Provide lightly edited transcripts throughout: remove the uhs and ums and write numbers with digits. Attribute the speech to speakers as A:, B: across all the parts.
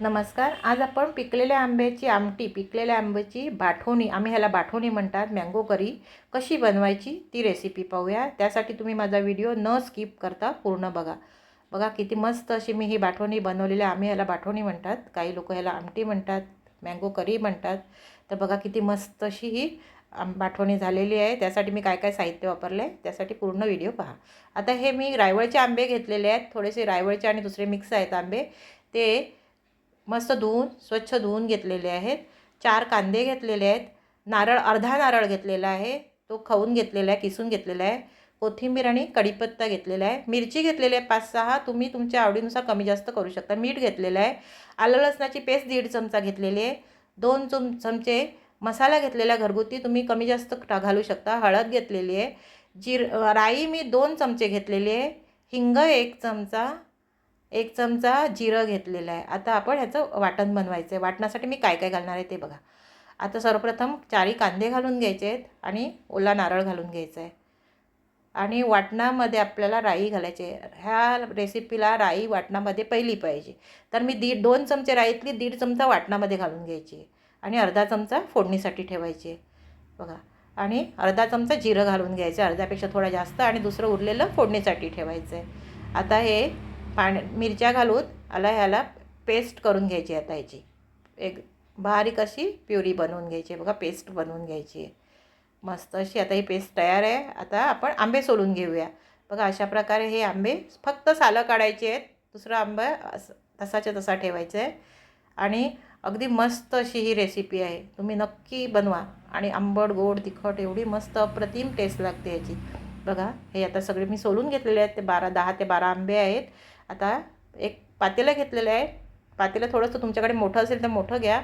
A: नमस्कार. आज आपण पिकलेल्या आंब्याची आमटी, पिकलेल्या आंब्याची बाठोणी, आम्ही ह्याला बाठोणी म्हणतात, मँगो करी कशी बनवायची ती रेसिपी पाहूया. त्यासाठी तुम्ही माझा व्हिडिओ न स्किप करता पूर्ण बघा. बघा किती मस्त अशी मी ही बाठोणी बनवलेली आहे. आम्ही ह्याला बाठोणी म्हणतात, काही लोक ह्याला आमटी म्हणतात, मँगो करी म्हणतात. तर बघा किती मस्त अशी ही बाठोणी झालेली आहे. त्यासाठी मी काय काय साहित्य वापरलं आहे त्यासाठी पूर्ण व्हिडिओ पहा. आता हे मी रायवळचे आंबे घेतलेले आहेत, थोडेसे रायवळचे आणि दुसरे मिक्स आहेत आंबे. ते मस्त धुवून स्वच्छ धुवून घेतलेले आहेत. 4 कांदे घेतलेले आहेत. नारळ, अर्धा नारळ घेतलेला आहे, तो खवून घेतलेला आहे, किसून घेतलेला आहे. कोथिंबीर आणि कढीपत्ता घेतलेला आहे. मिरची घेतलेली आहे 5-6, तुम्ही तुमच्या आवडीनुसार कमी जास्त करू शकता. मीठ घेतलेलं आहे. आलं लसणाची पेस्ट 1.5 चमचा घेतलेली आहे. 2 चमचे मसाला घेतलेला घरगुती, तुम्ही कमी जास्त घालू शकता. हळद घेतलेली आहे. राई मी 2 चमचे घेतलेली आहे. हिंग 1 चमचा, 1 चमचा जिरं घेतलेलं आहे. आता आपण ह्याचं वाटण बनवायचं आहे. वाटणासाठी मी काय काय घालणार आहे ते बघा. आता सर्वप्रथम 4 कांदे घालून घ्यायचे आहेत आणि ओला नारळ घालून घ्यायचा आहे. आणि वाटणामध्ये आपल्याला राई घालायची आहे. ह्या रेसिपीला राई वाटणामध्ये पहिली पाहिजे. तर मी 2 चमचे राईतली 1.5 चमचा वाटणामध्ये घालून घ्यायची आहे आणि अर्धा चमचा फोडणीसाठी ठेवायची आहे बघा. आणि अर्धा चमचा जिरं घालून घ्यायचं, अर्ध्यापेक्षा थोडा जास्त, आणि दुसरं उरलेलं फोडणीसाठी ठेवायचं आहे. आता हे मिरच्या घालून ह्याला पेस्ट करून घ्यायची. आता ह्याची एक बारीक अशी प्युरी बनवून घ्यायची बघा, पेस्ट बनवून घ्यायची आहे मस्त अशी. आता ही पेस्ट तयार आहे. आता आपण आंबे सोलून घेऊया बघा. अशा प्रकारे हे आंबे फक्त सालं काढायचे आहेत, दुसरा आंबा तसाच्या तसा ठेवायचा आहे. आणि अगदी मस्त अशी ही रेसिपी आहे, तुम्ही नक्की बनवा. आणि आंबट गोड तिखट एवढी मस्त अप्रतिम टेस्ट लागते याची बघा. हे आता सगळे मी सोलून घेतलेले आहेत, ते 10 ते 12 आंबे आहेत. आता एक पातेलं घेतलेलं आहे. पातेलं थोडंसं तुमच्याकडे मोठं असेल तर मोठं घ्या.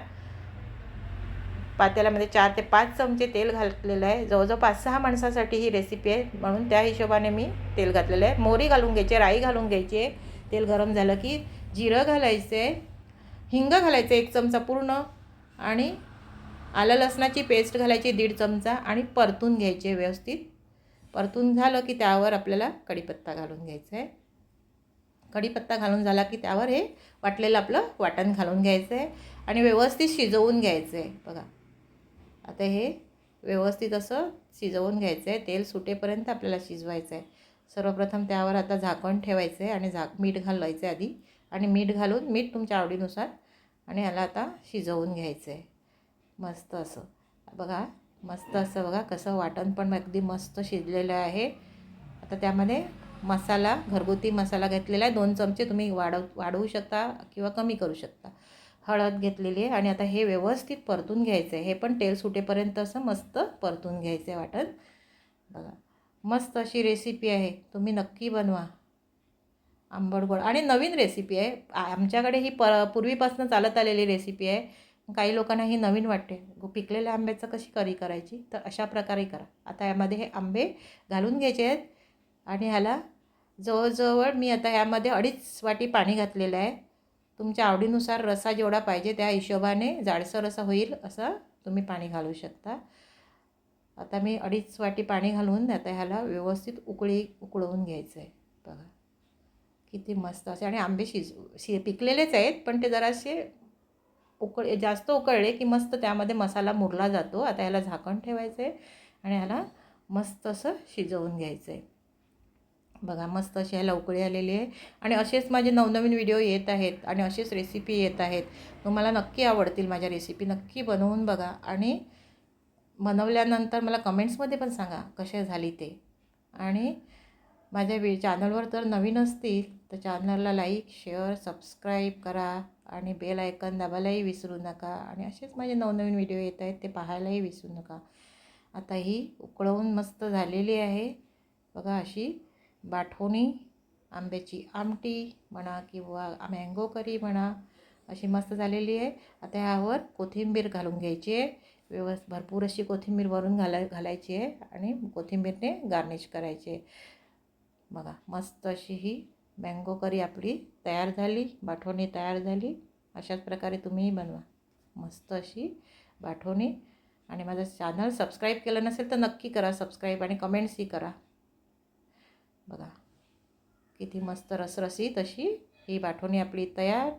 A: पातेल्यामध्ये 4 ते 5 चमचे तेल घातलेलं आहे. जवळजवळ 5-6 माणसासाठी ही रेसिपी आहे, म्हणून त्या हिशोबाने मी तेल घातलेलं आहे. मोहरी घालून घ्यायची, राई घालून घ्यायची आहे. तेल गरम झालं की जिरं घालायचं आहे, हिंग घालायचं 1 चमचा पूर्ण, आणि आलं लसणाची पेस्ट घालायची 1.5 चमचा आणि परतून घ्यायचे व्यवस्थित. परतून झालं की त्यावर आपल्याला कढीपत्ता घालून घ्यायचा आहे. कढीपत्ता घालून झाला की त्यावर हे वाटलेलं आपलं वाटण घालून घ्यायचं आहे आणि व्यवस्थित शिजवून घ्यायचं आहे बघा. आता हे व्यवस्थित असं शिजवून घ्यायचं आहे, तेल सुटेपर्यंत आपल्याला शिजवायचं आहे. सर्वप्रथम त्यावर आता झाकण ठेवायचं आहे आणि मीठ घालायचं आहे आधी, आणि मीठ घालून, मीठ तुमच्या आवडीनुसार, आणि ह्याला आता शिजवून घ्यायचं आहे मस्त असं बघा. मस्त असं बघा कसं वाटण पण अगदी मस्त शिजलेलं आहे. आता त्यामध्ये मसाला, घरगुती मसाला घेतलेला आहे 2 चमचे, तुम्ही वाढवू शकता किंवा कमी करू शकता. हळद घेतलेली आहे आणि आता हे व्यवस्थित परतून घ्यायचं आहे. हे पण तेल सुटेपर्यंत असं मस्त परतून घ्यायचं आहे वाटण बघा. मस्त अशी रेसिपी आहे, तुम्ही नक्की बनवा. आंबट गोड आणि नवीन रेसिपी आहे. आमच्याकडे ही पूर्वीपासून चालत आलेली रेसिपी आहे. काही लोकांना ही नवीन वाटते. पिकलेल्या आंब्याचं कशी करी करायची, तर अशा प्रकारे करा. आता यामध्ये हे आंबे घालून घ्यायचे आहेत आणि ह्याला जवळजवळ मी आता ह्यामध्ये 2.5 वाटी पाणी घातलेलं आहे. तुमच्या आवडीनुसार रसा जेवढा पाहिजे त्या हिशोबाने जाडसर असा होईल असं तुम्ही पाणी घालू शकता. आता मी 2.5 वाटी पाणी घालून आता ह्याला व्यवस्थित उकळवून घ्यायचं आहे बघा. किती मस्त असे, आणि आंबे पिकलेलेच आहेत पण ते जरासे जास्त उकळले की मस्त त्यामध्ये मसाला मुरला जातो. आता ह्याला झाकण ठेवायचं आहे आणि ह्याला मस्त असं शिजवून घ्यायचं आहे बघा. मस्त अशी ह्याला उकळी आलेली आहे आणि असेच माझे नवनवीन व्हिडिओ येत आहेत आणि असेच रेसिपी येत आहेत. तुम्हाला नक्की आवडतील माझ्या रेसिपी, नक्की बनवून बघा आणि बनवल्यानंतर मला कमेंट्समध्ये पण सांगा कशा झाली ते. आणि माझ्या चॅनलवर जर नवीन असतील तर चॅनलला लाईक, शेअर, सबस्क्राईब करा आणि बेल आयकॉन दाबायलाही विसरू नका. आणि असेच माझे नवनवीन व्हिडिओ येत आहेत ते पाहायलाही विसरू नका. आता ही उकळवून मस्त झालेली आहे बघा. अशी बाठोणी, आंब्याची आमटी म्हणा किंवा मँगो करी म्हणा, अशी मस्त झालेली आहे. आता ह्यावर कोथिंबीर घालून घ्यायची आहे, भरपूर अशी कोथिंबीर वरून घालायची आहे आणि कोथिंबीरने गार्निश करायची आहे बघा. मस्त अशी ही मँगो करी आपली तयार झाली, बाठोणी तयार झाली. अशाच प्रकारे तुम्हीही बनवा मस्त अशी बाठोणी. आणि माझं चॅनल सबस्क्राईब केलं नसेल तर नक्की करा सबस्क्राईब आणि कमेंट्सही करा बघा. किती मस्त रसरशीत अशी ही बाठोणी आपली तयार.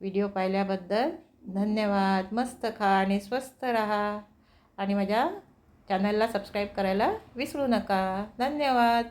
A: व्हिडिओ पाहिल्याबद्दल धन्यवाद. मस्त खा आणि स्वस्त राहा आणि माझ्या चॅनलला सबस्क्राईब करायला विसरू नका. धन्यवाद.